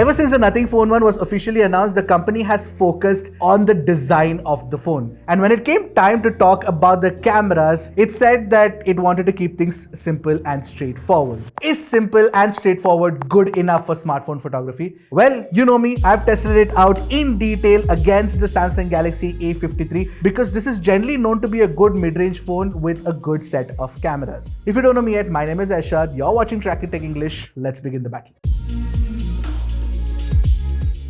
Ever since the Nothing Phone 1 was officially announced, the company has focused on the design of the phone. And when it came time to talk about the cameras, it said that it wanted to keep things simple and straightforward. Is simple and straightforward good enough for smartphone photography? Well, you know me, I've tested it out in detail against the Samsung Galaxy A53 because this is generally known to be a good mid-range phone with a good set of cameras. If you don't know me yet, my name is Arshad. You're watching Track It Tech English. Let's begin the battle.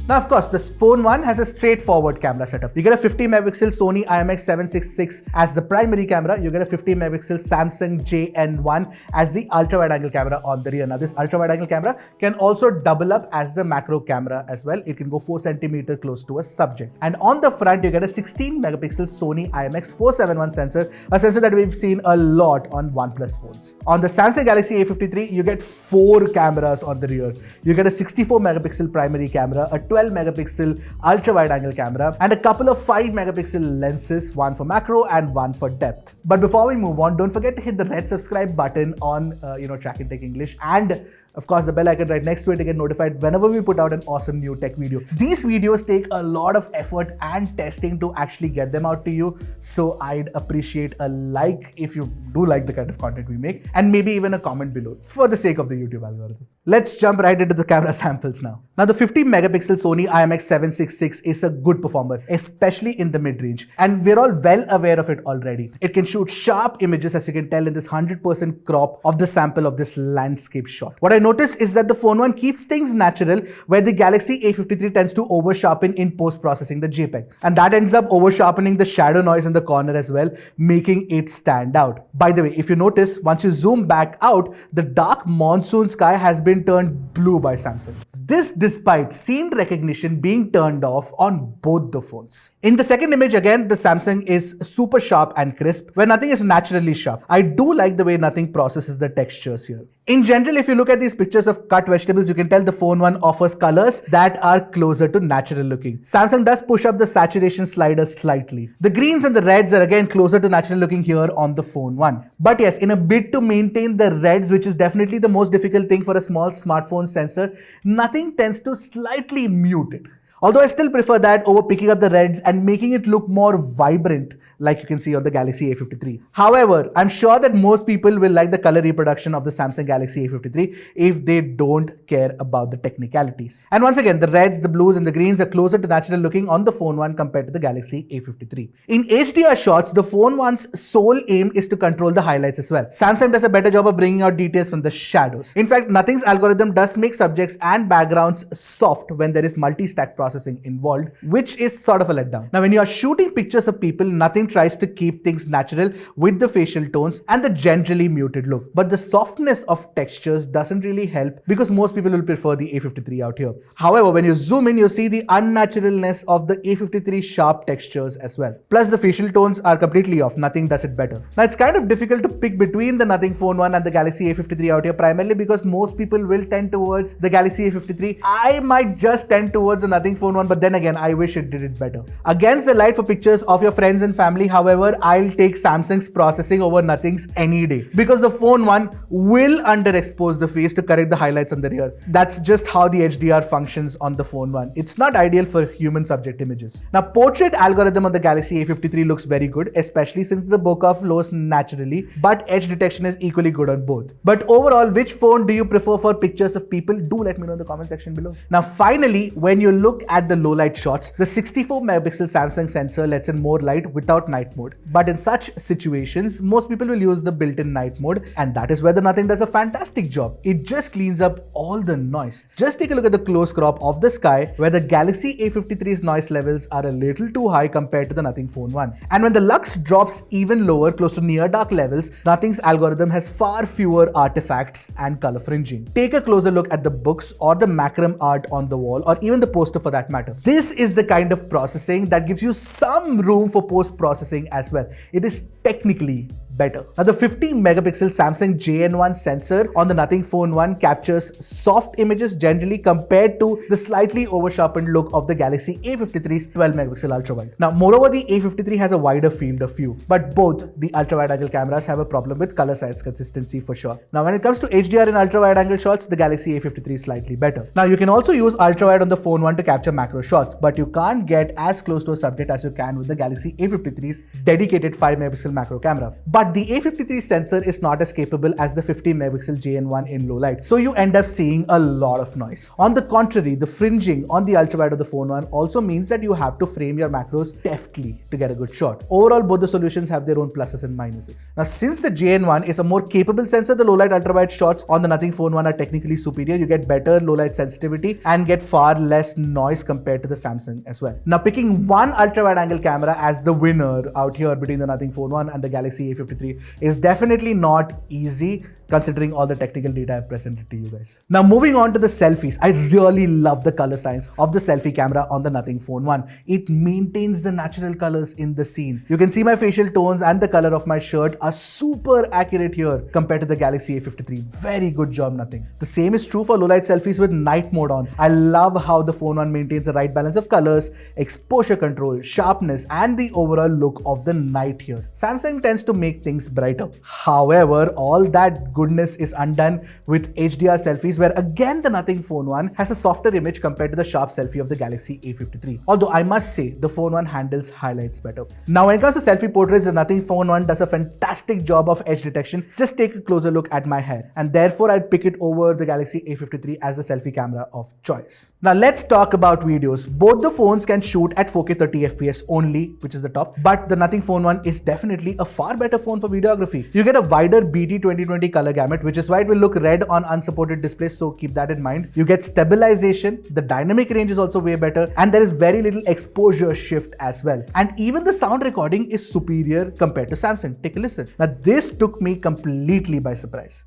Now, of course, this phone 1 has a straightforward camera setup. You get a 50 megapixel Sony IMX766 as the primary camera. You get a 50 megapixel Samsung JN1 as the ultra wide angle camera on the rear. Now, this ultra wide angle camera can also double up as the macro camera as well. It can go 4 centimeters close to a subject. And on the front, you get a 16 megapixel Sony IMX471 sensor, a sensor that we've seen a lot on OnePlus phones. On the Samsung Galaxy A53, you get 4 cameras on the rear. You get a 64 megapixel primary camera, a 12 megapixel ultra wide angle camera, and a couple of 5 megapixel lenses, one for macro and one for depth. But before we move on, don't forget to hit the red subscribe button on Track It Tech English, and of course the bell icon right next to it to get notified whenever we put out an awesome new tech video. These videos take a lot of effort and testing to actually get them out to you, so I'd appreciate a like if you do like the kind of content we make, and maybe even a comment below for the sake of the YouTube algorithm. Let's jump right into the camera samples now. Now, the 50 megapixel Sony IMX766 is a good performer, especially in the mid-range, and we're all well aware of it already. It can shoot sharp images, as you can tell in this 100% crop of the sample of this landscape shot. What I notice is that the phone 1 keeps things natural, where the Galaxy A53 tends to over-sharpen in post-processing the JPEG, and that ends up over-sharpening the shadow noise in the corner as well, making it stand out. By the way, if you notice, once you zoom back out, the dark monsoon sky has been turned blue by Samsung. This despite scene recognition being turned off on both the phones. In the second image, again, the Samsung is super sharp and crisp, where Nothing is naturally sharp. I do like the way Nothing processes the textures here. In general, if you look at these pictures of cut vegetables, you can tell the phone 1 offers colors that are closer to natural looking. Samsung does push up the saturation slider slightly. The greens and the reds are again closer to natural looking here on the phone 1. But yes, in a bid to maintain the reds, which is definitely the most difficult thing for a small smartphone sensor, Nothing tends to slightly mute it. Although I still prefer that over picking up the reds and making it look more vibrant, like you can see on the Galaxy A53. However, I'm sure that most people will like the color reproduction of the Samsung Galaxy A53 if they don't care about the technicalities. And once again, the reds, the blues and the greens are closer to natural looking on the phone 1 compared to the Galaxy A53. In HDR shots, the phone 1's sole aim is to control the highlights as well. Samsung does a better job of bringing out details from the shadows. In fact, Nothing's algorithm does make subjects and backgrounds soft when there is multi-stack processing involved, which is sort of a letdown. Now, when you are shooting pictures of people, Nothing tries to keep things natural with the facial tones and the generally muted look. But the softness of textures doesn't really help because most people will prefer the A53 out here. However, when you zoom in, you see the unnaturalness of the A53 sharp textures as well. Plus, the facial tones are completely off. Nothing does it better. Now, it's kind of difficult to pick between the Nothing Phone 1 and the Galaxy A53 out here, primarily because most people will tend towards the Galaxy A53. I might just tend towards the Nothing Phone 1, but then again, I wish it did it better. Against the light for pictures of your friends and family, however, I'll take Samsung's processing over Nothing's any day, because the phone 1 will underexpose the face to correct the highlights on the rear. That's just how the HDR functions on the phone 1. It's not ideal for human subject images. Now, portrait algorithm on the Galaxy A53 looks very good, especially since the bokeh flows naturally, but edge detection is equally good on both. But overall, which phone do you prefer for pictures of people? Do let me know in the comment section below. Now, finally, when you look at the low light shots, the 64 megapixel Samsung sensor lets in more light without night mode. But in such situations, most people will use the built-in night mode, and that is where the Nothing does a fantastic job. It just cleans up all the noise. Just take a look at the close crop of the sky, where the Galaxy A53's noise levels are a little too high compared to the Nothing Phone 1. And when the lux drops even lower, close to near dark levels, Nothing's algorithm has far fewer artifacts and color fringing. Take a closer look at the books or the macram art on the wall, or even the poster for that matter. This is the kind of processing that gives you some room for post-processing as well. It is technically better. Now the 50 megapixel Samsung JN1 sensor on the Nothing Phone 1 captures soft images generally compared to the slightly over-sharpened look of the Galaxy A53's 12 megapixel ultra-wide. Now moreover, the A53 has a wider field of view, but both the ultra-wide angle cameras have a problem with color size consistency for sure. Now when it comes to HDR in ultra-wide angle shots, the Galaxy A53 is slightly better. Now you can also use ultra-wide on the Phone 1 to capture macro shots, but you can't get as close to a subject as you can with the Galaxy A53's dedicated 5 megapixel macro camera. But the A53 sensor is not as capable as the 50 megapixel JN1 in low light, so you end up seeing a lot of noise. On the contrary, the fringing on the ultra-wide of the Phone 1 also means that you have to frame your macros deftly to get a good shot. Overall, both the solutions have their own pluses and minuses. Now, since the JN1 is a more capable sensor, the low-light ultra-wide shots on the Nothing Phone 1 are technically superior. You get better low-light sensitivity and get far less noise compared to the Samsung as well. Now, picking one ultra-wide angle camera as the winner out here between the Nothing Phone 1 and the Galaxy A53 is definitely not easy, considering all the technical data I've presented to you guys. Now moving on to the selfies, I really love the color science of the selfie camera on the Nothing Phone 1. It maintains the natural colors in the scene. You can see my facial tones and the color of my shirt are super accurate here compared to the Galaxy A53. Very good job, Nothing. The same is true for low light selfies with night mode on. I love how the Phone 1 maintains the right balance of colors, exposure control, sharpness, and the overall look of the night here. Samsung tends to make things brighter. However, all that goodness is undone with HDR selfies, where again the Nothing Phone 1 has a softer image compared to the sharp selfie of the Galaxy A53. Although I must say the Phone 1 handles highlights better. Now when it comes to selfie portraits, the Nothing Phone 1 does a fantastic job of edge detection. Just take a closer look at my hair, and therefore I'd pick it over the Galaxy A53 as the selfie camera of choice. Now let's talk about videos. Both the phones can shoot at 4K 30 FPS only, which is the top, but the Nothing Phone 1 is definitely a far better phone for videography. You get a wider BT 2020 color gamut, which is why it will look red on unsupported displays, so keep that in mind. You get stabilization, the dynamic range is also way better, and there is very little exposure shift as well. And even the sound recording is superior compared to Samsung. Take a listen. Now this took me completely by surprise.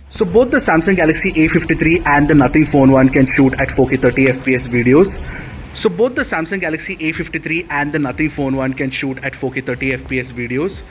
So both the Samsung Galaxy A53 and the Nothing Phone 1 can shoot at 4K 30 FPS videos. So both the Samsung Galaxy A53 and the Nothing Phone 1 can shoot at 4K 30 FPS videos.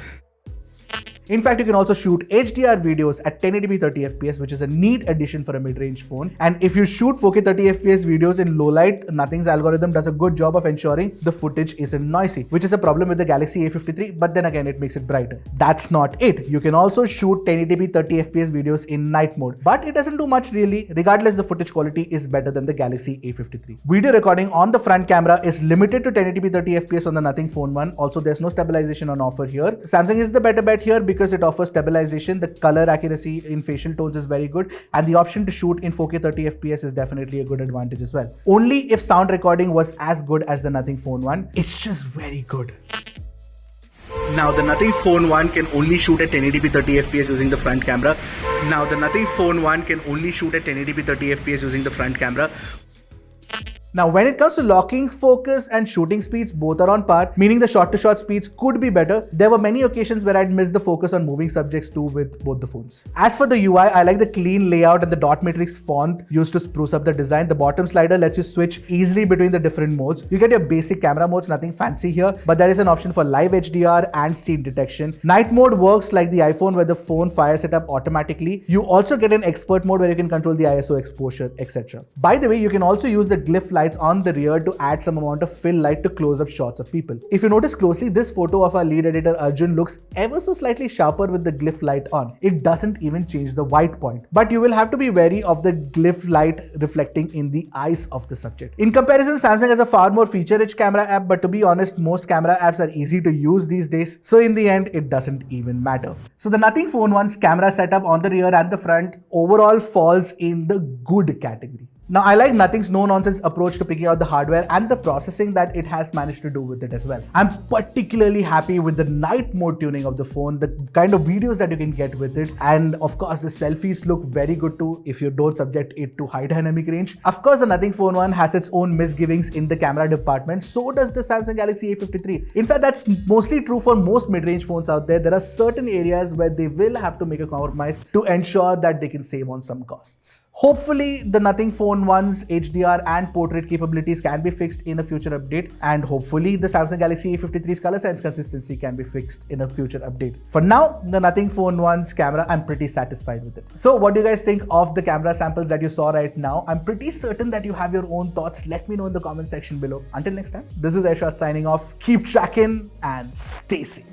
In fact, you can also shoot HDR videos at 1080p 30fps, which is a neat addition for a mid-range phone. And if you shoot 4K 30fps videos in low light, Nothing's algorithm does a good job of ensuring the footage isn't noisy, which is a problem with the Galaxy A53, but then again, it makes it brighter. That's not it. You can also shoot 1080p 30fps videos in night mode, but it doesn't do much really. Regardless, the footage quality is better than the Galaxy A53. Video recording on the front camera is limited to 1080p 30fps on the Nothing Phone 1. Also, there's no stabilization on offer here. Samsung is the better bet here because it offers stabilization, the color accuracy in facial tones is very good, and the option to shoot in 4K 30fps is definitely a good advantage as well. Only if sound recording was as good as the Nothing Phone 1, it's just very good. Now the Nothing Phone 1 can only shoot at 1080p 30fps using the front camera. Now the Nothing Phone 1 can only shoot at 1080p 30fps using the front camera. Now when it comes to locking, focus and shooting speeds, both are on par, meaning the shot-to-shot speeds could be better. There were many occasions where I'd missed the focus on moving subjects too with both the phones. As for the UI, I like the clean layout and the dot matrix font used to spruce up the design. The bottom slider lets you switch easily between the different modes. You get your basic camera modes, nothing fancy here, but there is an option for live HDR and scene detection. Night mode works like the iPhone where the phone fires it up automatically. You also get an expert mode where you can control the ISO exposure, etc. By the way, you can also use the glyph lights on the rear to add some amount of fill light to close up shots of people. If you notice closely, this photo of our lead editor Arjun looks ever so slightly sharper with the glyph light on. It doesn't even change the white point. But you will have to be wary of the glyph light reflecting in the eyes of the subject. In comparison, Samsung has a far more feature-rich camera app, but to be honest, most camera apps are easy to use these days. So in the end, it doesn't even matter. So the Nothing Phone 1's camera setup on the rear and the front overall falls in the good category. Now, I like Nothing's no-nonsense approach to picking out the hardware and the processing that it has managed to do with it as well. I'm particularly happy with the night mode tuning of the phone, the kind of videos that you can get with it, and of course the selfies look very good too if you don't subject it to high dynamic range. Of course, the Nothing Phone 1 has its own misgivings in the camera department, so does the Samsung Galaxy A53. In fact, that's mostly true for most mid-range phones out there. There are certain areas where they will have to make a compromise to ensure that they can save on some costs. Hopefully, the Nothing Phone 1's HDR and portrait capabilities can be fixed in a future update, and hopefully the Samsung Galaxy A53's color science consistency can be fixed in a future update. For now, the Nothing Phone 1's camera, I'm pretty satisfied with it. So what do you guys think of the camera samples that you saw right now? I'm pretty certain that you have your own thoughts. Let me know in the comment section below. Until next time, this is Airshot signing off. Keep tracking and stay safe.